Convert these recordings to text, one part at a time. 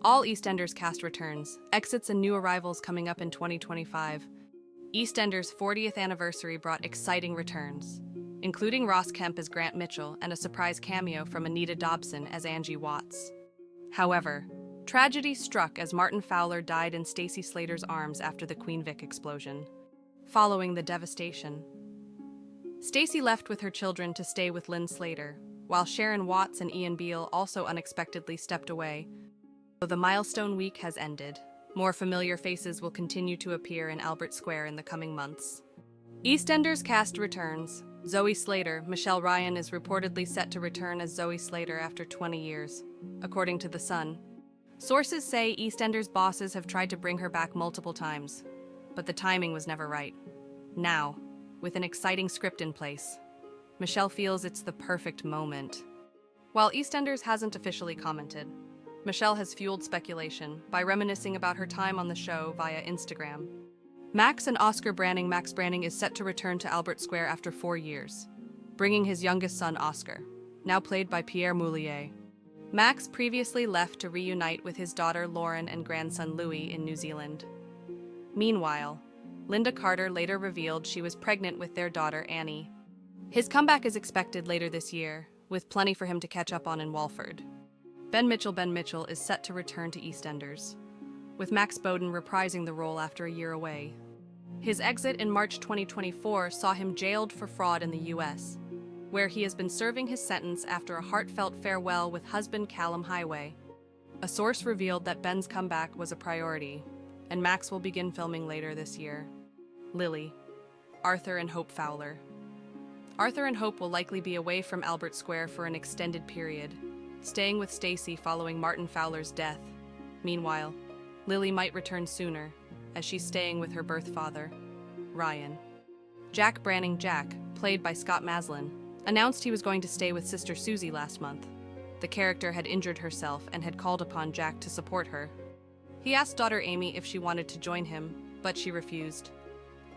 All EastEnders cast returns, exits and new arrivals coming up in 2025. EastEnders' 40th anniversary brought exciting returns, including Ross Kemp as Grant Mitchell and a surprise cameo from Anita Dobson as Angie Watts. However, tragedy struck as Martin Fowler died in Stacey Slater's arms after the Queen Vic explosion. Following the devastation, Stacey left with her children to stay with Lynn Slater, while Sharon Watts and Ian Beale also unexpectedly stepped away. Though the milestone week has ended, more familiar faces will continue to appear in Albert Square in the coming months. EastEnders cast returns. Zoe Slater, Michelle Ryan, is reportedly set to return as Zoe Slater after 20 years, according to The Sun. Sources say EastEnders bosses have tried to bring her back multiple times, but the timing was never right. Now, with an exciting script in place, Michelle feels it's the perfect moment. While EastEnders hasn't officially commented, Michelle has fueled speculation by reminiscing about her time on the show via Instagram. Max Branning is set to return to Albert Square after 4 years, bringing his youngest son Oscar, now played by Pierre Moulier. Max previously left to reunite with his daughter Lauren and grandson Louis in New Zealand. Meanwhile, Linda Carter later revealed she was pregnant with their daughter Annie. His comeback is expected later this year, with plenty for him to catch up on in Walford. Ben Mitchell is set to return to EastEnders, with Max Bowden reprising the role after a year away. His exit in March 2024 saw him jailed for fraud in the US, where he has been serving his sentence after a heartfelt farewell with husband Callum Highway. A source revealed that Ben's comeback was a priority, and Max will begin filming later this year. Lily, Arthur and Hope Fowler. Arthur and Hope will likely be away from Albert Square for an extended period, staying with Stacey following Martin Fowler's death. Meanwhile, Lily might return sooner, as she's staying with her birth father, Ryan. Jack Branning, played by Scott Maslin, announced he was going to stay with sister Susie last month. The character had injured herself and had called upon Jack to support her. He asked daughter Amy if she wanted to join him, but she refused.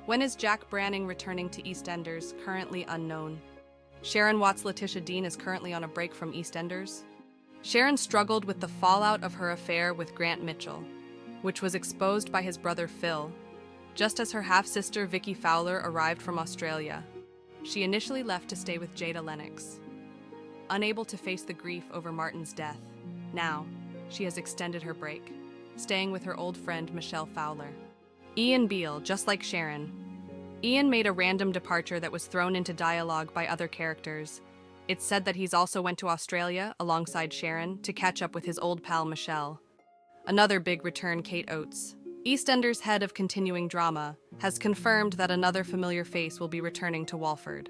When is Jack Branning returning to EastEnders? Currently unknown. Sharon Watts Letitia Dean is currently on a break from EastEnders. Sharon struggled with the fallout of her affair with Grant Mitchell, which was exposed by his brother Phil, just as her half-sister Vicky Fowler arrived from Australia. She initially left to stay with Jada Lennox. Unable to face the grief over Martin's death, now she has extended her break, staying with her old friend Michelle Fowler. Ian Beale, just like Sharon. Ian made a random departure that was thrown into dialogue by other characters. It's said that he's also went to Australia, alongside Sharon, to catch up with his old pal Michelle. Another big return, Kate Oates, EastEnders' head of continuing drama, has confirmed that another familiar face will be returning to Walford.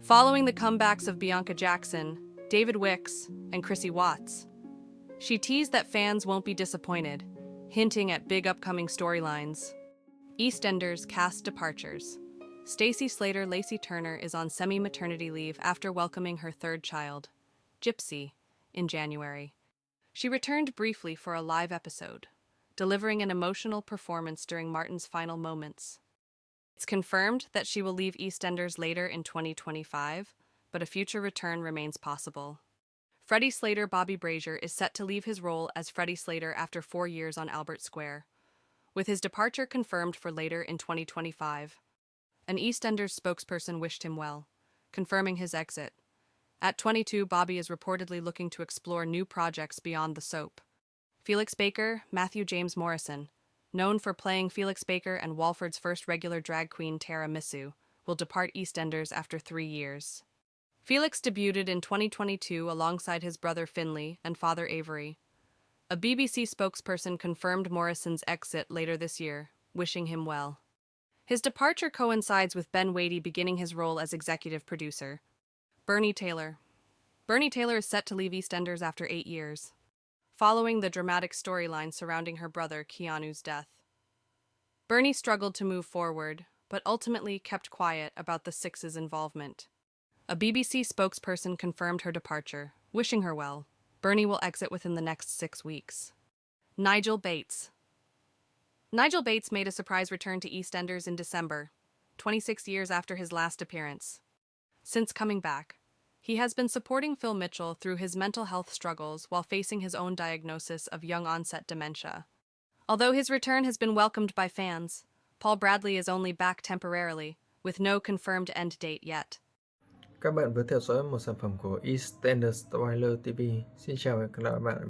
Following the comebacks of Bianca Jackson, David Wicks, and Chrissy Watts, she teased that fans won't be disappointed, hinting at big upcoming storylines. EastEnders cast departures. Stacey Slater Lacey Turner is on semi-maternity leave after welcoming her third child, Gypsy, in January. She returned briefly for a live episode, delivering an emotional performance during Martin's final moments. It's confirmed that she will leave EastEnders later in 2025, but a future return remains possible. Freddie Slater Bobby Brazier is set to leave his role as Freddie Slater after 4 years on Albert Square, with his departure confirmed for later in 2025. An EastEnders spokesperson wished him well, confirming his exit. At 22, Bobby is reportedly looking to explore new projects beyond the soap. Felix Baker, Matthew James Morrison, known for playing Felix Baker and Walford's first regular drag queen Tara Missu, will depart EastEnders after 3 years. Felix debuted in 2022 alongside his brother Finley and father Avery. A BBC spokesperson confirmed Morrison's exit later this year, wishing him well. His departure coincides with Ben Wadey beginning his role as executive producer. Bernie Taylor. Bernie Taylor is set to leave EastEnders after 8 years, following the dramatic storyline surrounding her brother Keanu's death. Bernie struggled to move forward, but ultimately kept quiet about the Six's involvement. A BBC spokesperson confirmed her departure, wishing her well. Bernie will exit within the next 6 weeks. Nigel Bates. Nigel Bates made a surprise return to EastEnders in December, 26 years after his last appearance. Since coming back, He has been supporting Phil Mitchell through his mental health struggles while facing his own diagnosis of young-onset dementia. Although his return has been welcomed by fans, Paul Bradley is only back temporarily, with no confirmed end date yet. Các bạn vừa theo dõi một sản phẩm của EastEnders Spoiler TV. Xin chào và hẹn gặp lại các bạn